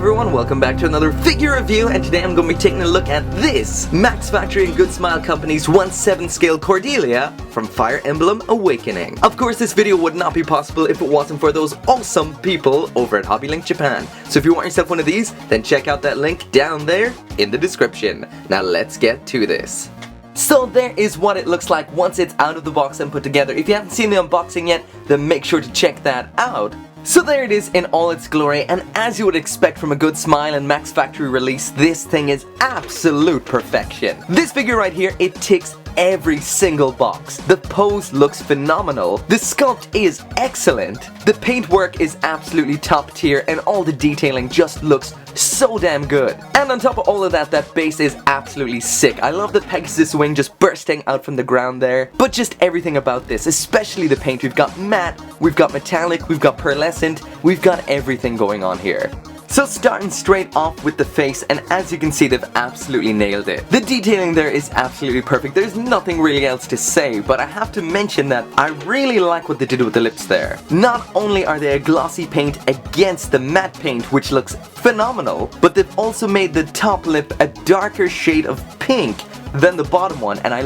everyone, welcome back to another figure review, and today I'm going to be taking a look at this Max Factory and Good Smile Company's 1/7 scale Cordelia from Fire Emblem Awakening. Of course, this video would not be possible if it wasn't for those awesome people over at HobbyLink Japan. So if you want yourself one of these, then check out that link down there in the description. Now let's get to this. So there is what it looks like once it's out of the box and put together. If you haven't seen the unboxing yet, then make sure to check that out. So there it is in all its glory, and as you would expect from a Good Smile and Max Factory release, this thing is absolute perfection. This figure right here, it ticks every single box. The pose looks phenomenal, the sculpt is excellent, the paintwork is absolutely top tier, and all the detailing just looks so damn good. And on top of all of that, that base is absolutely sick. I love the Pegasus wing just bursting out from the ground there, but just everything about this, especially the paint. We've got matte, we've got metallic, we've got pearlescent, we've got everything going on here. So starting straight off with the face, and as you can see, they've absolutely nailed it. The detailing there is absolutely perfect. There's nothing really else to say, but I have to mention that I really like what they did with the lips there. Not only are they a glossy paint against the matte paint, which looks phenomenal, but they've also made the top lip a darker shade of pink than the bottom one, and I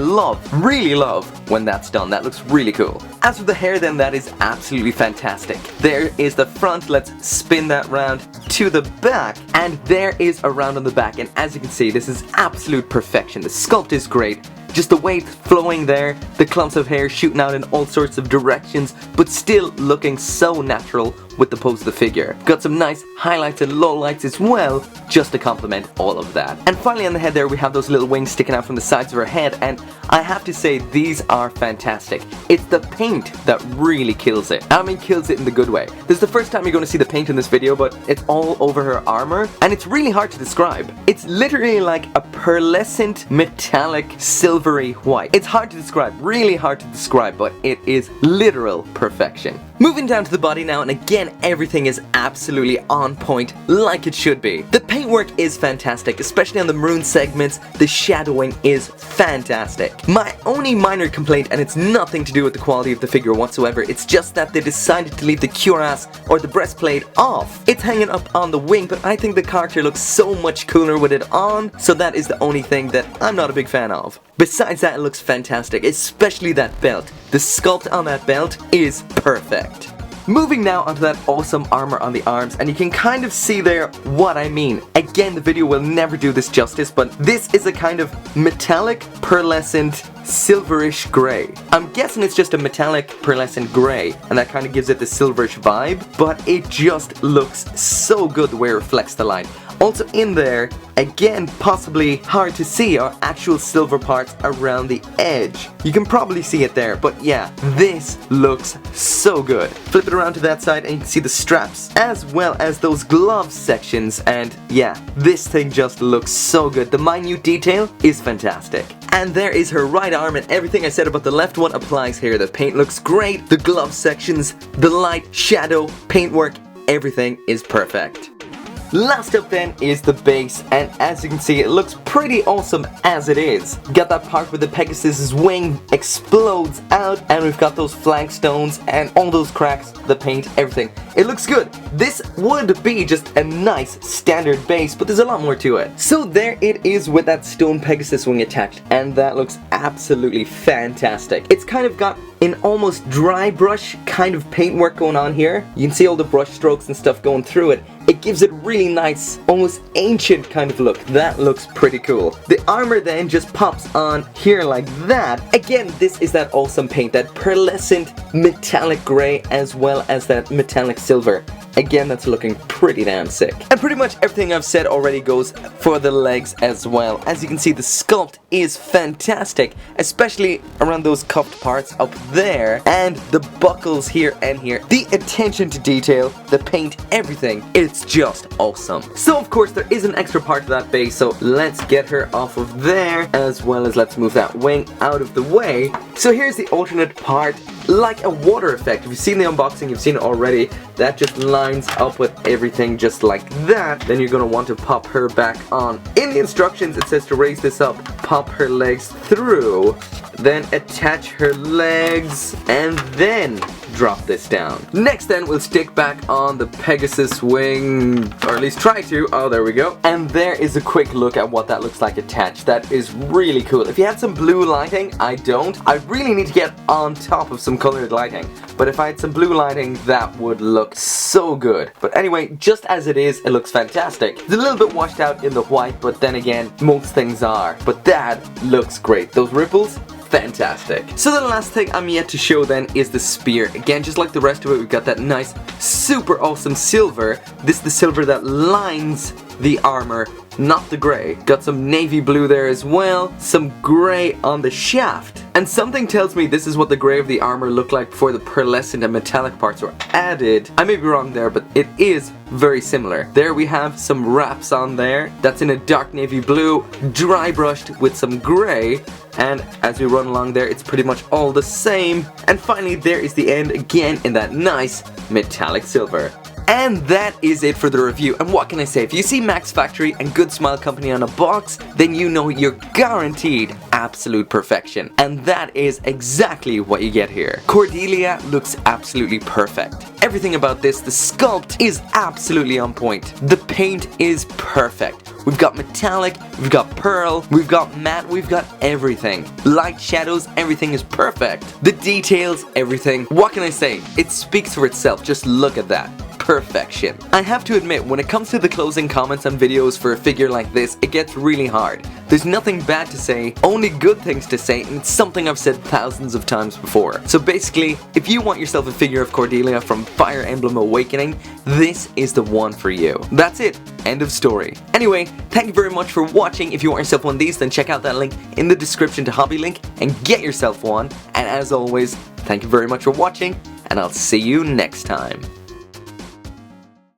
really love when that's done. That looks really cool. As for the hair then, that is absolutely fantastic. There is the front, let's spin that round to the back, and there is a round on the back, and as you can see, this is absolute perfection. The sculpt is great. Just the way it's flowing there, the clumps of hair shooting out in all sorts of directions, but still looking so natural with the pose of the figure. Got some nice highlights and lowlights as well, just to complement all of that. And finally on the head there, we have those little wings sticking out from the sides of her head, and I have to say, these are fantastic. It's the paint that really kills it. I mean, kills it in the good way. This is the first time you're going to see the paint in this video, but it's all over her armor, and it's really hard to describe. It's literally like a pearlescent, metallic, silvery white. It's hard to describe, really hard to describe, but it is literal perfection. Moving down to the body now, and again, everything is absolutely on point, like it should be. The paintwork is fantastic, especially on the maroon segments. The shadowing is fantastic. My only minor complaint, and it's nothing to do with the quality of the figure whatsoever, it's just that they decided to leave the cuirass or the breastplate off. It's hanging up on the wing, but I think the character looks so much cooler with it on, so that is the only thing that I'm not a big fan of. Besides that, it looks fantastic, especially that belt. The sculpt on that belt is perfect. Moving now onto that awesome armor on the arms, and you can kind of see there what I mean. Again, the video will never do this justice, but this is a kind of metallic, pearlescent, silverish gray. I'm guessing it's just a metallic, pearlescent gray, and that kind of gives it the silverish vibe, but it just looks so good the way it reflects the light. Also in there, again, possibly hard to see, are actual silver parts around the edge. You can probably see it there, but yeah, this looks so good. Flip it around to that side and you can see the straps, as well as those glove sections, and yeah, this thing just looks so good. The minute detail is fantastic. And there is her right arm, and everything I said about the left one applies here. The paint looks great, the glove sections, the light, shadow, paintwork, everything is perfect. Last up then is the base, and as you can see, it looks pretty awesome as it is. Got that part where the Pegasus's wing explodes out, and we've got those flagstones and all those cracks, the paint, everything. It looks good. This would be just a nice standard base, but there's a lot more to it. So there it is with that stone Pegasus wing attached, and that looks absolutely fantastic. It's kind of got an almost dry brush kind of paintwork going on here. You can see all the brush strokes and stuff going through it. It gives it really nice, almost ancient kind of look. That looks pretty cool. The armor then just pops on here like that. Again, this is that awesome paint, that pearlescent metallic gray as well as that metallic silver. Again, that's looking pretty damn sick. And pretty much everything I've said already goes for the legs as well. As you can see, the sculpt is fantastic, especially around those cuffed parts up there, and the buckles here and here. The attention to detail, the paint, everything, it's just awesome. So of course there is an extra part to that base, so let's get her off of there, as well as let's move that wing out of the way. So here's the alternate part, like a water effect. If you've seen the unboxing, you've seen it already. That just lines up with everything just like that. Then you're going to want to pop her back on. In the instructions it says to raise this up, pop her legs through, then attach her legs, and then drop this down. Next then, we'll stick back on the Pegasus wing, or at least try to. Oh, there we go. And there is a quick look at what that looks like attached. That is really cool. If you had some blue lighting, I don't. I really need to get on top of some colored lighting. But if I had some blue lighting, that would look so good. But anyway, just as it is, it looks fantastic. It's a little bit washed out in the white, but then again, most things are. But that looks great. Those ripples, fantastic. So the last thing I'm yet to show then is the spear. Again, just like the rest of it, we've got that nice, super awesome silver. This is the silver that lines the armor, not the gray. Got some navy blue there as well, some gray on the shaft. And something tells me this is what the gray of the armor looked like before the pearlescent and metallic parts were added. I may be wrong there, but it is very similar. There we have some wraps on there. That's in a dark navy blue, dry brushed with some gray. And as we run along there, it's pretty much all the same. And finally, there is the end again in that nice metallic silver. And that is it for the review. And what can I say? If you see Max Factory and Good Smile Company on a box, then you know you're guaranteed absolute perfection. And that is exactly what you get here. Cordelia looks absolutely perfect. Everything about this, the sculpt is absolutely on point. The paint is perfect. We've got metallic, we've got pearl, we've got matte, we've got everything. Light, shadows, everything is perfect. The details, everything. What can I say? It speaks for itself. Just look at that. Perfection. I have to admit, when it comes to the closing comments on videos for a figure like this, it gets really hard. There's nothing bad to say, only good things to say, and it's something I've said thousands of times before. So basically, if you want yourself a figure of Cordelia from Fire Emblem Awakening, this is the one for you. That's it. End of story. Anyway, thank you very much for watching. If you want yourself one of these, then check out that link in the description to Hobby Link and get yourself one. And as always, thank you very much for watching, and I'll see you next time.